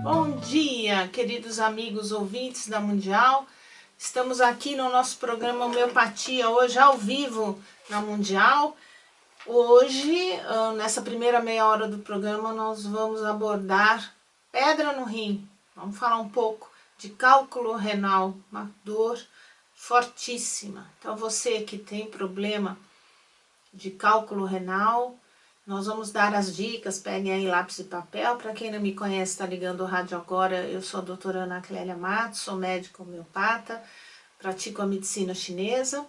Bom dia, queridos amigos ouvintes da Mundial. Estamos aqui no nosso programa Homeopatia, hoje ao vivo na Mundial. Hoje, nessa primeira meia hora do programa, nós vamos abordar pedra no rim. Vamos falar um pouco de cálculo renal, uma dor fortíssima. Então, você que tem problema de cálculo renal, nós vamos dar as dicas, peguem aí lápis e papel. Para quem não me conhece, está ligando o rádio agora, eu sou a doutora Ana Clélia Matos, sou médica homeopata, pratico a medicina chinesa,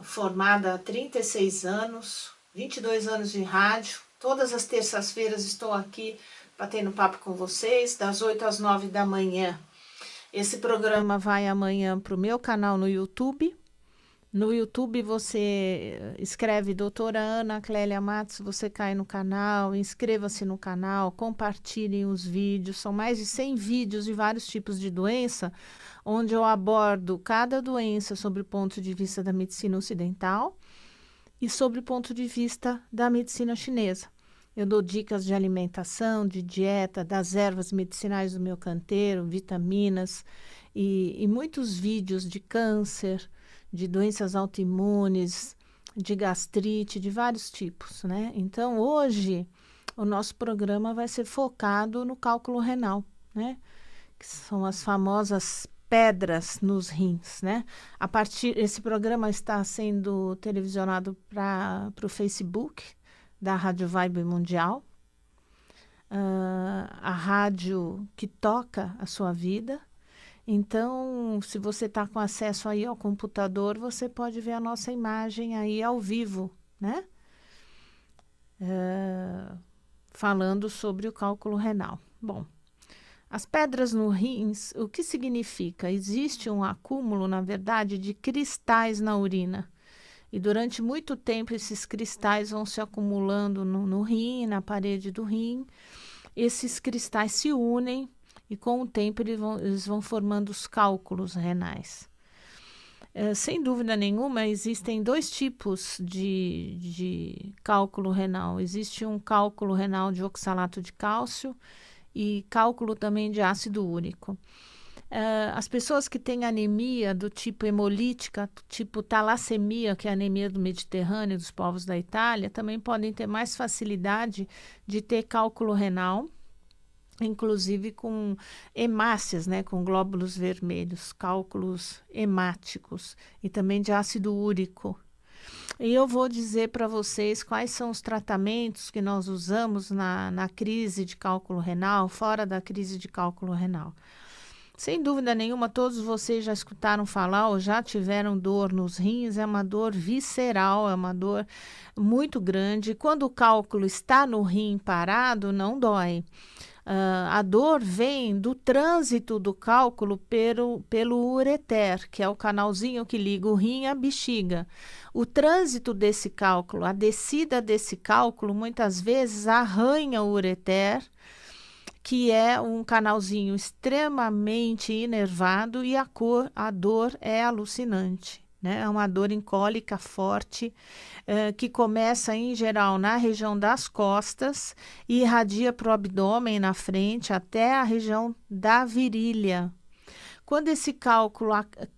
formada há 36 anos, 22 anos de rádio. Todas as terças-feiras estou aqui batendo papo com vocês, das 8 às 9 da manhã. Esse programa vai amanhã para o meu canal no YouTube. No YouTube você escreve doutora Ana Clélia Matos, você cai no canal, inscreva-se no canal, compartilhem os vídeos, são mais de 100 vídeos de vários tipos de doença, onde eu abordo cada doença sobre o ponto de vista da medicina ocidental e sobre o ponto de vista da medicina chinesa. Eu dou dicas de alimentação, de dieta, das ervas medicinais do meu canteiro, vitaminas e muitos vídeos de câncer, de doenças autoimunes, de gastrite, de vários tipos, né? Então, hoje, o nosso programa vai ser focado no cálculo renal, né? Que são as famosas pedras nos rins, né? Esse programa está sendo televisionado para o Facebook da Rádio Vibe Mundial, a rádio que toca a sua vida. Então, se você está com acesso aí ao computador, você pode ver a nossa imagem aí ao vivo, né? Falando sobre o cálculo renal. Bom, as pedras no rins, o que significa? Existe um acúmulo, na verdade, de cristais na urina. E durante muito tempo esses cristais vão se acumulando no rim, na parede do rim. Esses cristais se unem e com o tempo eles vão formando os cálculos renais. Sem dúvida nenhuma, existem dois tipos de cálculo renal. Existe um cálculo renal de oxalato de cálcio e cálculo também de ácido úrico. As pessoas que têm anemia do tipo hemolítica, tipo talassemia, que é a anemia do Mediterrâneo, dos povos da Itália, também podem ter mais facilidade de ter cálculo renal, inclusive com hemácias, né, com glóbulos vermelhos, cálculos hemáticos e também de ácido úrico. E eu vou dizer para vocês quais são os tratamentos que nós usamos na crise de cálculo renal, fora da crise de cálculo renal. Sem dúvida nenhuma, todos vocês já escutaram falar ou já tiveram dor nos rins, é uma dor visceral, é uma dor muito grande. Quando o cálculo está no rim parado, não dói. A dor vem do trânsito do cálculo pelo ureter, que é o canalzinho que liga o rim à bexiga. O trânsito desse cálculo, a descida desse cálculo, muitas vezes arranha o ureter, que é um canalzinho extremamente inervado, e a dor é alucinante, né? É uma dor em cólica forte, que começa em geral na região das costas e irradia para o abdômen na frente até a região da virilha. Quando esse cálculo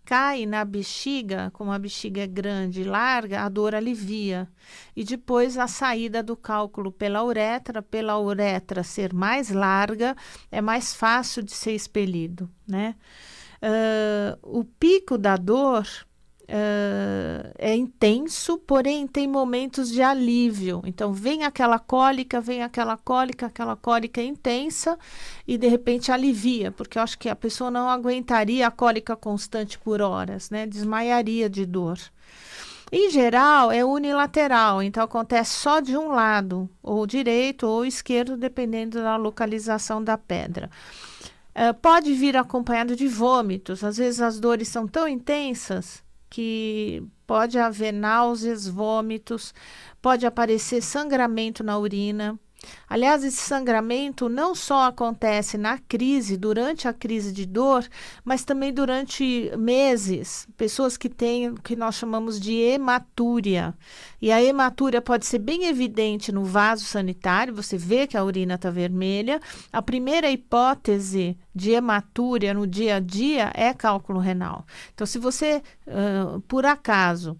cai na bexiga, como a bexiga é grande e larga, a dor alivia. E depois a saída do cálculo pela uretra ser mais larga, é mais fácil de ser expelido, né? O pico da dor é intenso, porém tem momentos de alívio. Então vem aquela cólica é intensa e de repente alivia, porque eu acho que a pessoa não aguentaria a cólica constante por horas, né? Desmaiaria de dor. Em geral é unilateral, então acontece só de um lado, ou direito ou esquerdo, dependendo da localização da pedra. Pode vir acompanhado de vômitos, às vezes as dores são tão intensas que pode haver náuseas, vômitos, pode aparecer sangramento na urina, Aliás, esse sangramento não só acontece na crise, durante a crise de dor, mas também durante meses. Pessoas que têm o que nós chamamos de hematúria. E a hematúria pode ser bem evidente no vaso sanitário, você vê que a urina está vermelha. A primeira hipótese de hematúria no dia a dia é cálculo renal. Então, se você, por acaso,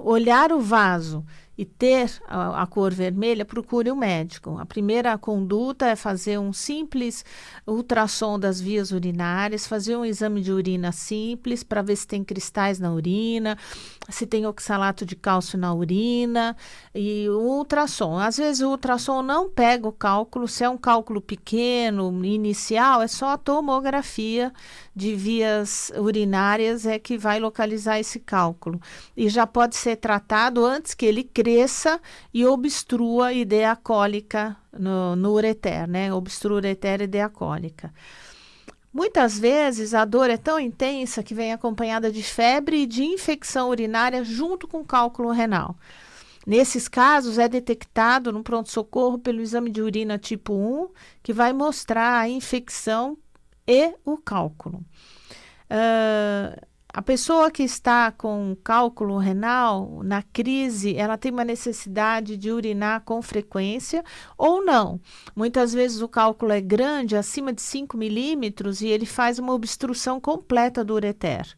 olhar o vaso e ter a cor vermelha, procure um médico. A primeira conduta é fazer um simples ultrassom das vias urinárias, fazer um exame de urina simples para ver se tem cristais na urina, se tem oxalato de cálcio na urina, e o ultrassom. Às vezes o ultrassom não pega o cálculo, se é um cálculo pequeno, inicial, é só a tomografia de vias urinárias é que vai localizar esse cálculo. E já pode ser tratado antes que ele cresça e obstrua a ideia cólica no ureter, né? Obstrua o ureter e ideia cólica. Muitas vezes a dor é tão intensa que vem acompanhada de febre e de infecção urinária junto com cálculo renal. Nesses casos, é detectado no pronto-socorro pelo exame de urina tipo 1, que vai mostrar a infecção e o cálculo. A pessoa que está com cálculo renal na crise, ela tem uma necessidade de urinar com frequência ou não. Muitas vezes o cálculo é grande, acima de 5 milímetros, e ele faz uma obstrução completa do ureter.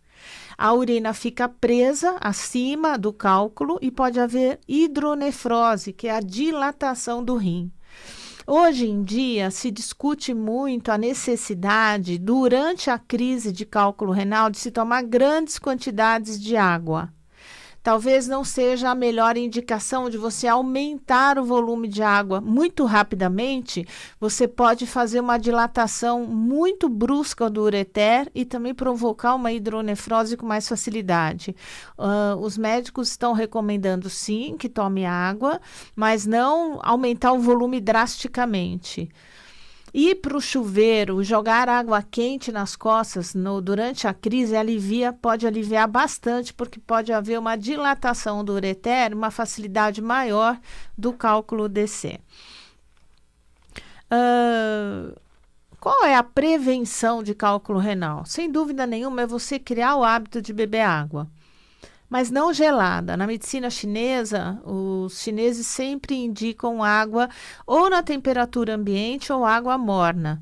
A urina fica presa acima do cálculo e pode haver hidronefrose, que é a dilatação do rim. Hoje em dia, se discute muito a necessidade, durante a crise de cálculo renal, de se tomar grandes quantidades de água. Talvez não seja a melhor indicação de você aumentar o volume de água muito rapidamente. Você pode fazer uma dilatação muito brusca do ureter e também provocar uma hidronefrose com mais facilidade. Os médicos estão recomendando sim que tome água, mas não aumentar o volume drasticamente. Ir para o chuveiro, jogar água quente nas costas durante a crise pode aliviar bastante, porque pode haver uma dilatação do ureter, uma facilidade maior do cálculo descer. Qual é a prevenção de cálculo renal? Sem dúvida nenhuma é você criar o hábito de beber água, mas não gelada. Na medicina chinesa, os chineses sempre indicam água ou na temperatura ambiente ou água morna.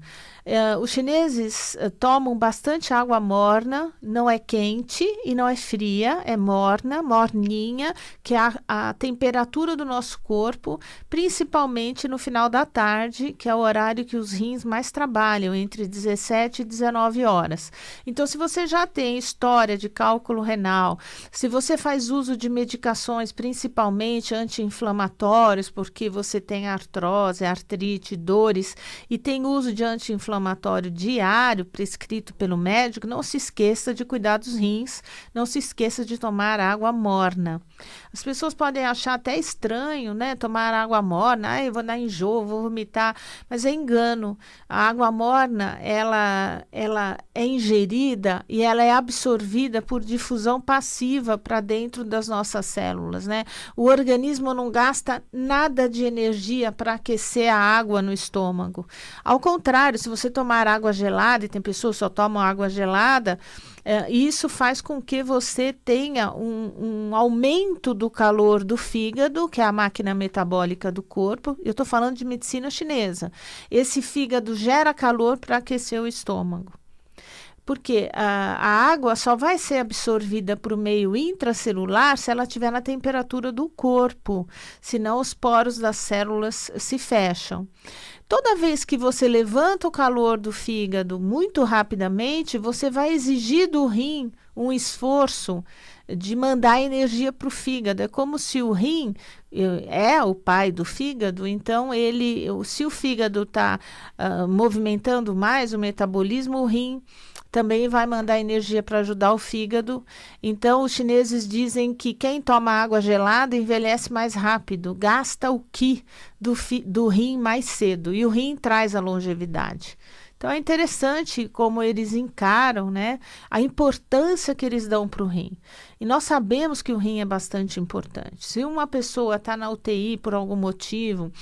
Os chineses tomam bastante água morna, não é quente e não é fria, é morna, morninha, que é a temperatura do nosso corpo, principalmente no final da tarde, que é o horário que os rins mais trabalham, entre 17 e 19 horas. Então, se você já tem história de cálculo renal, se você faz uso de medicações, principalmente anti-inflamatórios, porque você tem artrose, artrite, dores, e tem uso de anti-inflamatório diário prescrito pelo médico, não se esqueça de cuidar dos rins, não se esqueça de tomar água morna. As pessoas podem achar até estranho, né, tomar água morna, eu vou dar enjoo, vou vomitar, mas é engano. A água morna, ela é ingerida e ela é absorvida por difusão passiva para dentro das nossas células, né? O organismo não gasta nada de energia para aquecer a água no estômago. Ao contrário, se você tomar água gelada, e tem pessoas que só tomam água gelada, isso faz com que você tenha um aumento do calor do fígado, que é a máquina metabólica do corpo. Eu estou falando de medicina chinesa. Esse fígado gera calor para aquecer o estômago. Porque a água só vai ser absorvida para o meio intracelular se ela estiver na temperatura do corpo, senão os poros das células se fecham. Toda vez que você levanta o calor do fígado muito rapidamente, você vai exigir do rim um esforço de mandar energia para o fígado. É como se o rim é o pai do fígado, então se o fígado está movimentando mais o metabolismo, o rim também vai mandar energia para ajudar o fígado. Então, os chineses dizem que quem toma água gelada envelhece mais rápido, gasta o qi do rim mais cedo, e o rim traz a longevidade. Então é interessante como eles encaram, né, a importância que eles dão para o rim. E nós sabemos que o rim é bastante importante. Se uma pessoa está na UTI por algum motivo,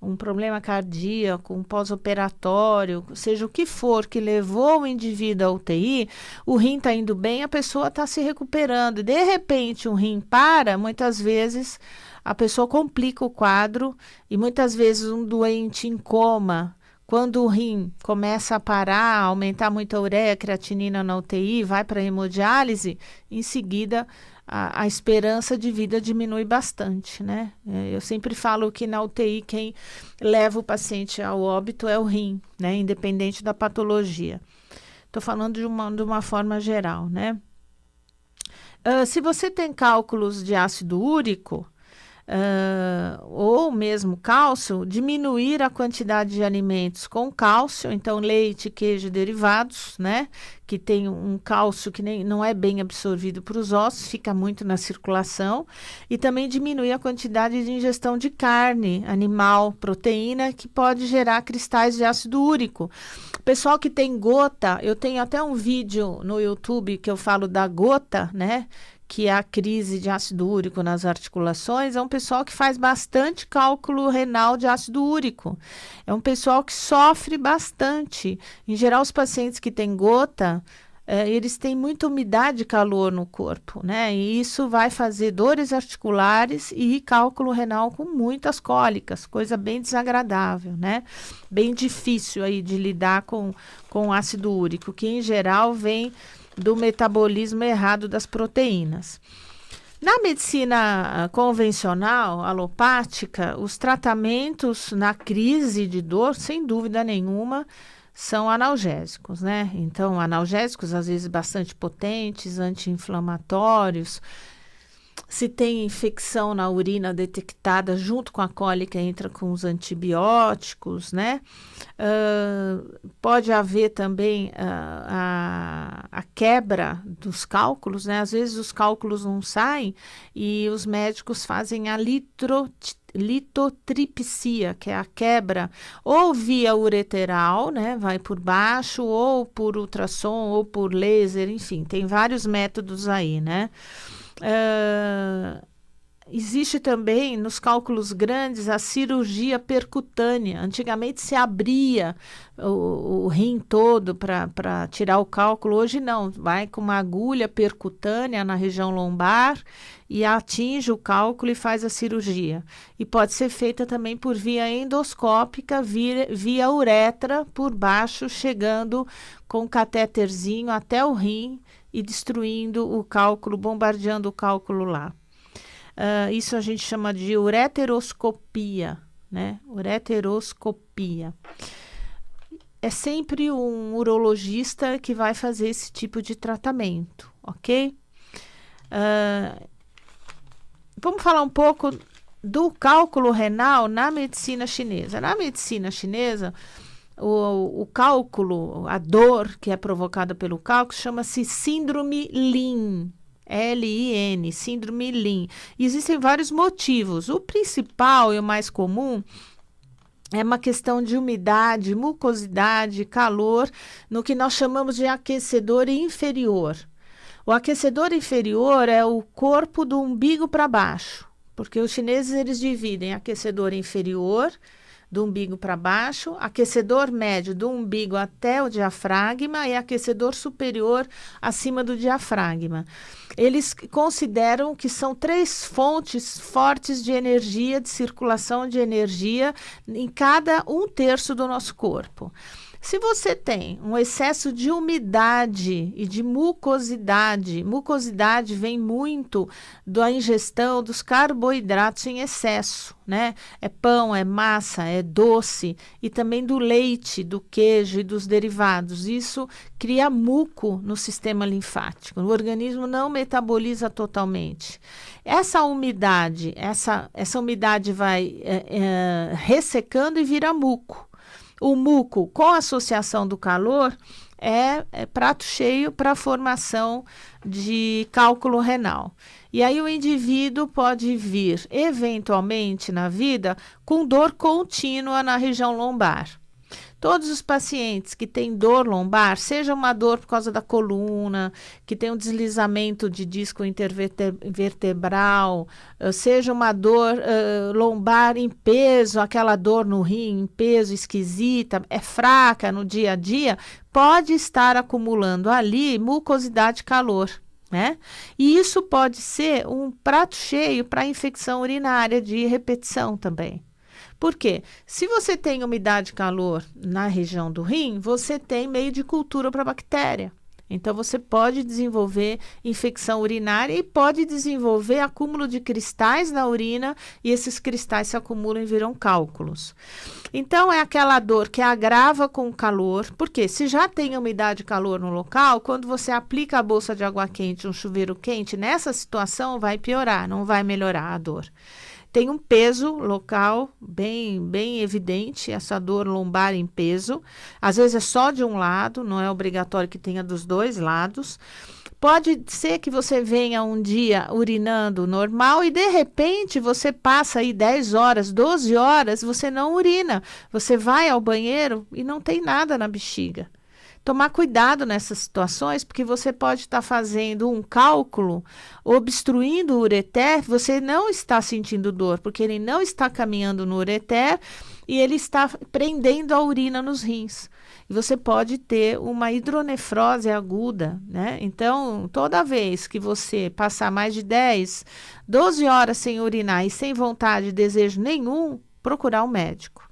um problema cardíaco, um pós-operatório, seja o que for que levou o indivíduo à UTI, o rim está indo bem, a pessoa está se recuperando. De repente, um rim para, muitas vezes a pessoa complica o quadro e muitas vezes um doente em coma, quando o rim começa a parar, aumentar muito a ureia, a creatinina na UTI, vai para a hemodiálise, em seguida a esperança de vida diminui bastante, né? Eu sempre falo que na UTI quem leva o paciente ao óbito é o rim, né? Independente da patologia. Estou falando de uma forma geral, né? Se você tem cálculos de ácido úrico, ou mesmo cálcio, diminuir a quantidade de alimentos com cálcio, então leite, queijo e derivados, né? Que tem um cálcio que não é bem absorvido para os ossos, fica muito na circulação, e também diminuir a quantidade de ingestão de carne animal, proteína, que pode gerar cristais de ácido úrico. Pessoal que tem gota, eu tenho até um vídeo no YouTube que eu falo da gota, né? Que é a crise de ácido úrico nas articulações, é um pessoal que faz bastante cálculo renal de ácido úrico. É um pessoal que sofre bastante. Em geral, os pacientes que têm gota, eles têm muita umidade e calor no corpo, né? E isso vai fazer dores articulares e cálculo renal com muitas cólicas, coisa bem desagradável, né? Bem difícil aí de lidar com ácido úrico, que em geral vem do metabolismo errado das proteínas. Na medicina convencional, alopática, os tratamentos na crise de dor, sem dúvida nenhuma, são analgésicos, né? Então, analgésicos às vezes bastante potentes, anti-inflamatórios. Se tem infecção na urina detectada junto com a cólica, entra com os antibióticos, né? Pode haver também a quebra dos cálculos, né? Às vezes os cálculos não saem e os médicos fazem a litotripsia, que é a quebra, ou via ureteral, né? Vai por baixo, ou por ultrassom, ou por laser, enfim, tem vários métodos aí, né? Existe também nos cálculos grandes a cirurgia percutânea. Antigamente se abria o rim todo para tirar o cálculo, hoje não, vai com uma agulha percutânea na região lombar e atinge o cálculo e faz a cirurgia. E pode ser feita também por via endoscópica, via uretra por baixo, chegando com um catéterzinho até o rim e destruindo o cálculo, bombardeando o cálculo lá. Isso a gente chama de ureteroscopia, né? Ureteroscopia. É sempre um urologista que vai fazer esse tipo de tratamento, ok? Vamos falar um pouco do cálculo renal na medicina chinesa. Na medicina chinesa, o cálculo, a dor que é provocada pelo cálculo, chama-se síndrome Lin. L-I-N, síndrome Lin. Existem vários motivos. O principal e o mais comum é uma questão de umidade, mucosidade, calor, no que nós chamamos de aquecedor inferior. O aquecedor inferior é o corpo do umbigo para baixo, porque os chineses eles dividem aquecedor inferior, do umbigo para baixo, aquecedor médio do umbigo até o diafragma e aquecedor superior acima do diafragma. Eles consideram que são 3 fontes fortes de energia, de circulação de energia em cada 1/3 do nosso corpo. Se você tem um excesso de umidade e de mucosidade vem muito da ingestão dos carboidratos em excesso, né? É pão, é massa, é doce e também do leite, do queijo e dos derivados. Isso cria muco no sistema linfático. O organismo não metaboliza totalmente. Essa umidade vai ressecando e vira muco. O muco, com a associação do calor, é prato cheio para a formação de cálculo renal. E aí o indivíduo pode vir, eventualmente, na vida, com dor contínua na região lombar. Todos os pacientes que têm dor lombar, seja uma dor por causa da coluna, que tem um deslizamento de disco intervertebral, seja uma dor lombar em peso, aquela dor no rim em peso esquisita, é fraca no dia a dia, pode estar acumulando ali mucosidade e calor. Né? E isso pode ser um prato cheio para infecção urinária de repetição também. Por quê? Se você tem umidade e calor na região do rim, você tem meio de cultura para bactéria. Então, você pode desenvolver infecção urinária e pode desenvolver acúmulo de cristais na urina e esses cristais se acumulam e viram cálculos. Então, é aquela dor que agrava com o calor, porque se já tem umidade e calor no local, quando você aplica a bolsa de água quente, um chuveiro quente, nessa situação vai piorar, não vai melhorar a dor. Tem um peso local bem evidente, essa dor lombar em peso. Às vezes é só de um lado, não é obrigatório que tenha dos dois lados. Pode ser que você venha um dia urinando normal e de repente você passa aí 10 horas, 12 horas, você não urina. Você vai ao banheiro e não tem nada na bexiga. Tomar cuidado nessas situações, porque você pode estar fazendo um cálculo, obstruindo o ureter, você não está sentindo dor, porque ele não está caminhando no ureter e ele está prendendo a urina nos rins. E você pode ter uma hidronefrose aguda, né? Então, toda vez que você passar mais de 10, 12 horas sem urinar e sem vontade e desejo nenhum, procurar um médico.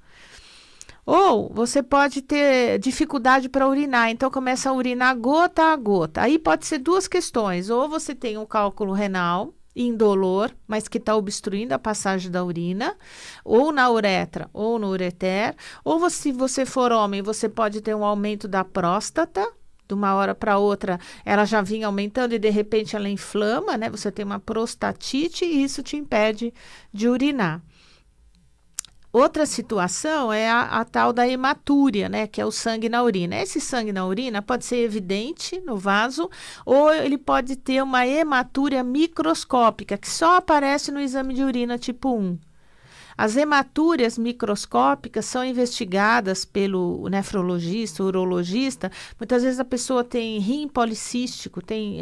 Ou você pode ter dificuldade para urinar, então começa a urinar gota a gota. Aí pode ser duas questões, ou você tem um cálculo renal indolor, mas que está obstruindo a passagem da urina, ou na uretra, ou no ureter, ou se você for homem, você pode ter um aumento da próstata, de uma hora para outra ela já vinha aumentando e de repente ela inflama, né? Você tem uma prostatite e isso te impede de urinar. Outra situação é a tal da hematúria, né, que é o sangue na urina. Esse sangue na urina pode ser evidente no vaso ou ele pode ter uma hematúria microscópica, que só aparece no exame de urina tipo 1. As hematúrias microscópicas são investigadas pelo nefrologista, urologista. Muitas vezes a pessoa tem rim policístico, tem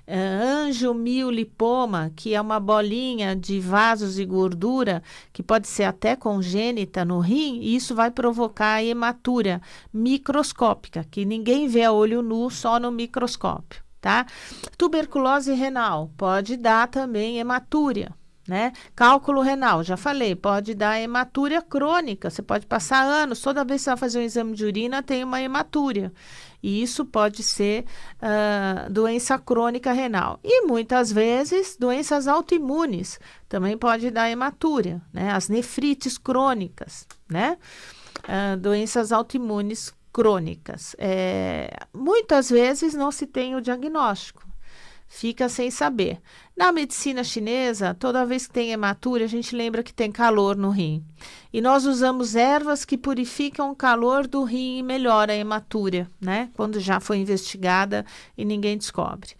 angiomiolipoma, que é uma bolinha de vasos e gordura, que pode ser até congênita no rim, e isso vai provocar a hematúria microscópica, que ninguém vê a olho nu, só no microscópio, tá? Tuberculose renal pode dar também hematúria. Né? Cálculo renal, já falei, pode dar hematúria crônica, você pode passar anos, toda vez que você vai fazer um exame de urina tem uma hematúria, e isso pode ser doença crônica renal. E muitas vezes doenças autoimunes também pode dar hematúria, né? As nefrites crônicas, né? Doenças autoimunes crônicas. Muitas vezes não se tem o diagnóstico. Fica sem saber. Na medicina chinesa, toda vez que tem hematúria, a gente lembra que tem calor no rim. E nós usamos ervas que purificam o calor do rim e melhora a hematúria, né? Quando já foi investigada e ninguém descobre.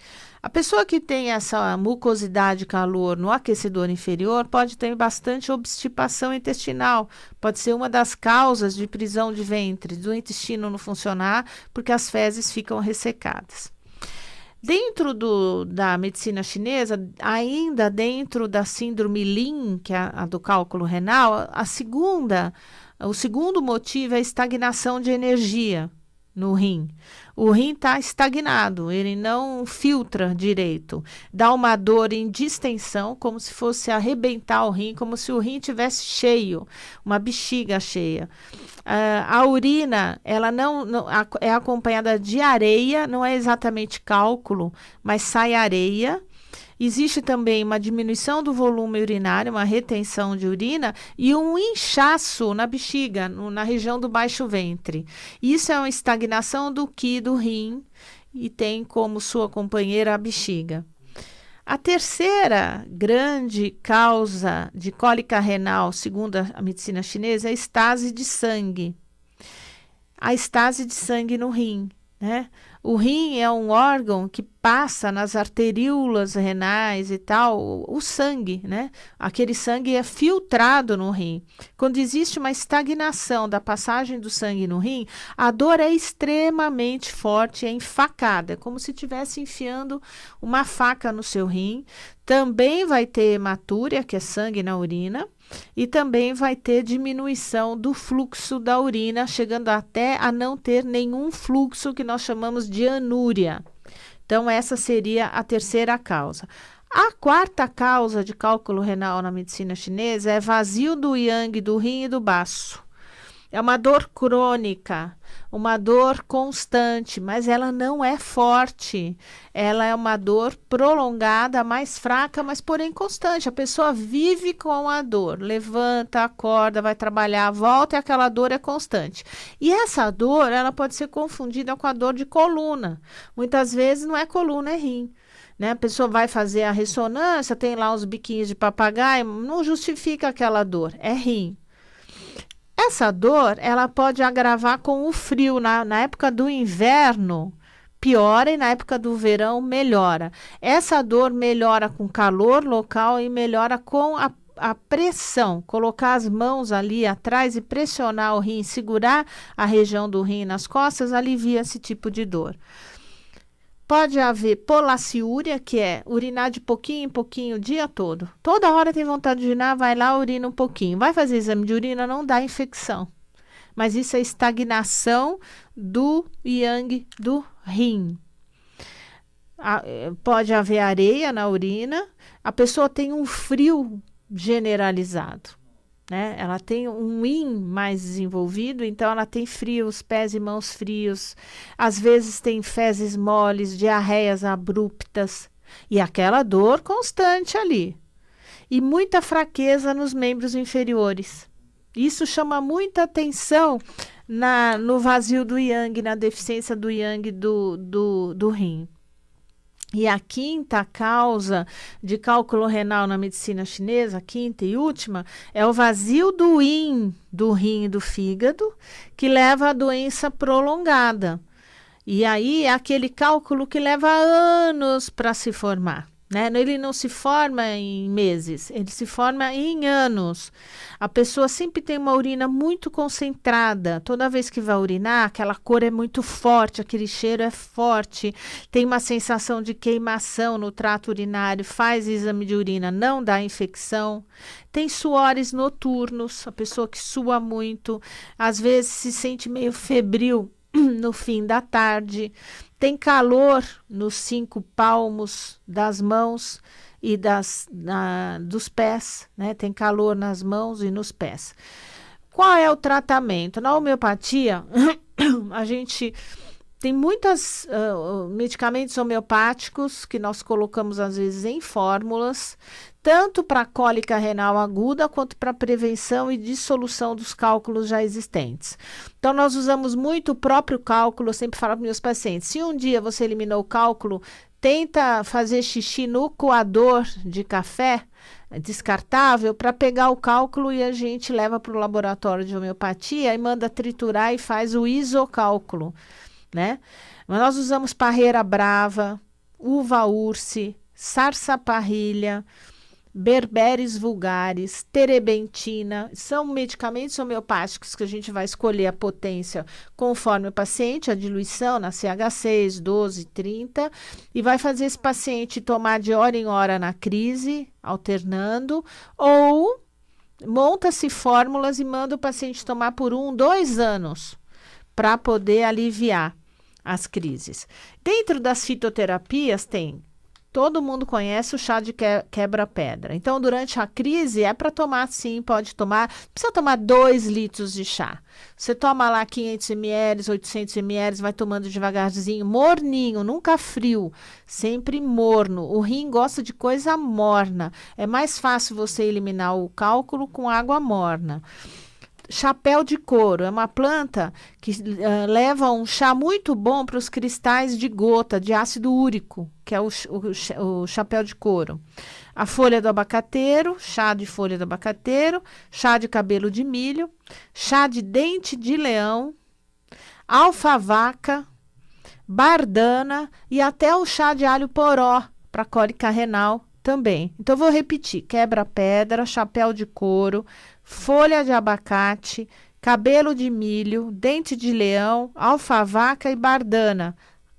A pessoa que tem essa mucosidade e calor no aquecedor inferior pode ter bastante obstipação intestinal. Pode ser uma das causas de prisão de ventre, do intestino não funcionar, porque as fezes ficam ressecadas. Dentro da medicina chinesa, ainda dentro da síndrome Lin, que é a do cálculo renal, o segundo motivo é a estagnação de energia no rim. O rim está estagnado, ele não filtra direito. Dá uma dor em distensão, como se fosse arrebentar o rim, como se o rim tivesse cheio, uma bexiga cheia. A urina, ela não é acompanhada de areia, não é exatamente cálculo, mas sai areia. Existe também uma diminuição do volume urinário, uma retenção de urina e um inchaço na bexiga, na região do baixo ventre. Isso é uma estagnação do qi do rim e tem como sua companheira a bexiga. A terceira grande causa de cólica renal, segundo a medicina chinesa, é a estase de sangue. A estase de sangue no rim, né? O rim é um órgão que passa nas arteríolas renais e tal, o sangue, né? Aquele sangue é filtrado no rim. Quando existe uma estagnação da passagem do sangue no rim, a dor é extremamente forte, é enfacada, é como se estivesse enfiando uma faca no seu rim. Também vai ter hematúria, que é sangue na urina, e também vai ter diminuição do fluxo da urina, chegando até a não ter nenhum fluxo, que nós chamamos de anúria. Então, essa seria a terceira causa. A quarta causa de cálculo renal na medicina chinesa é vazio do yang, do rim e do baço. É uma dor crônica, uma dor constante, mas ela não é forte. Ela é uma dor prolongada, mais fraca, mas porém constante. A pessoa vive com a dor, levanta, acorda, vai trabalhar, volta e aquela dor é constante. E essa dor, ela pode ser confundida com a dor de coluna. Muitas vezes não é coluna, é rim. Né? A pessoa vai fazer a ressonância, tem lá os biquinhos de papagaio, não justifica aquela dor, é rim. Essa dor, ela pode agravar com o frio. Na época do inverno, piora, e na época do verão, melhora. Essa dor melhora com calor local e melhora com a pressão. Colocar as mãos ali atrás e pressionar o rim, segurar a região do rim nas costas, alivia esse tipo de dor. Pode haver polaciúria, que é urinar de pouquinho em pouquinho o dia todo. Toda hora tem vontade de urinar, vai lá, urina um pouquinho. Vai fazer exame de urina, não dá infecção. Mas isso é estagnação do yang do rim. Pode haver areia na urina. A pessoa tem um frio generalizado. Né? Ela tem um yin mais desenvolvido, então ela tem frio, os pés e mãos frios, às vezes tem fezes moles, diarreias abruptas e aquela dor constante ali. E muita fraqueza nos membros inferiores. Isso chama muita atenção no vazio do yang, na deficiência do yang do rim. E a quinta causa de cálculo renal na medicina chinesa, a quinta e última, é o vazio do yin, do rim e do fígado, que leva à doença prolongada. E aí é aquele cálculo que leva anos para se formar. Né? Ele não se forma em meses, ele se forma em anos. A pessoa sempre tem uma urina muito concentrada. Toda vez que vai urinar, aquela cor é muito forte, aquele cheiro é forte, tem uma sensação de queimação no trato urinário, faz exame de urina, não dá infecção. Tem suores noturnos, a pessoa que sua muito, às vezes se sente meio febril no fim da tarde. Tem calor nos 5 palmos das mãos e dos pés, né? Tem calor nas mãos e nos pés. Qual é o tratamento? Na homeopatia, a gente tem muitos medicamentos homeopáticos que nós colocamos às vezes em fórmulas, tanto para cólica renal aguda quanto para prevenção e dissolução dos cálculos já existentes. Então, nós usamos muito o próprio cálculo. Eu sempre falo para meus pacientes, se um dia você eliminou o cálculo, tenta fazer xixi no coador de café descartável para pegar o cálculo e a gente leva para o laboratório de homeopatia e manda triturar e faz o isocálculo, né? Mas nós usamos parreira brava, uva urse, sarsaparrilha, berberis vulgaris, terebentina, são medicamentos homeopáticos que a gente vai escolher a potência conforme o paciente, a diluição na CH6, 12, 30, e vai fazer esse paciente tomar de hora em hora na crise, alternando, ou monta-se fórmulas e manda o paciente tomar por 1, 2 anos, para poder aliviar as crises. Dentro das fitoterapias tem... Todo mundo conhece o chá de quebra-pedra. Então, durante a crise, é para tomar sim, pode tomar. Não precisa tomar 2 litros de chá. Você toma lá 500 ml, 800 ml, vai tomando devagarzinho, morninho, nunca frio, sempre morno. O rim gosta de coisa morna. É mais fácil você eliminar o cálculo com água morna. Chapéu de couro é uma planta que leva um chá muito bom para os cristais de gota de ácido úrico, que é o chapéu de couro. A folha do abacateiro, chá de folha do abacateiro, chá de cabelo de milho, chá de dente de leão, alfavaca, bardana e até o chá de alho poró para cólica renal também. Então, eu vou repetir: quebra-pedra, chapéu de couro, folha de abacate, cabelo de milho, dente de leão, alfavaca e bardana,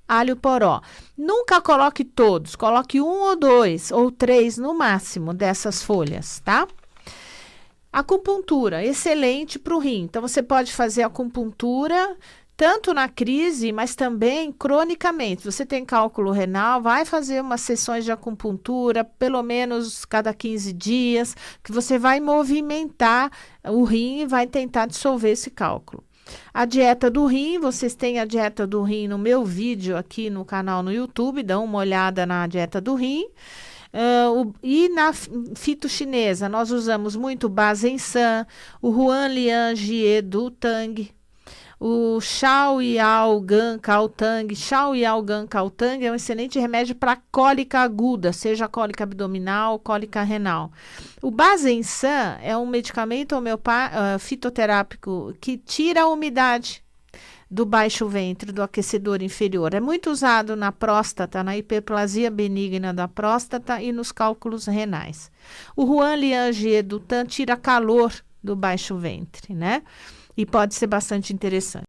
alho poró. Nunca coloque todos, coloque 1 ou 2 ou 3 no máximo dessas folhas, tá? Acupuntura, excelente para o rim. Então, você pode fazer acupuntura tanto na crise, mas também cronicamente. Você tem cálculo renal, vai fazer umas sessões de acupuntura, pelo menos cada 15 dias, que você vai movimentar o rim e vai tentar dissolver esse cálculo. A dieta do rim, vocês têm a dieta do rim no meu vídeo aqui no canal no YouTube, dão uma olhada na dieta do rim. E na fitochinesa, nós usamos muito o Bazensan, o Huanlian Jie do Tang, o Shaoyao-gan Kaotang. Shaoyao-gan Kaotang é um excelente remédio para cólica aguda, seja cólica abdominal ou cólica renal. O Bazensan é um medicamento fitoterápico que tira a umidade do baixo ventre, do aquecedor inferior. É muito usado na próstata, na hiperplasia benigna da próstata e nos cálculos renais. O Huanlian Jie do Tang tira calor do baixo ventre, né? E pode ser bastante interessante.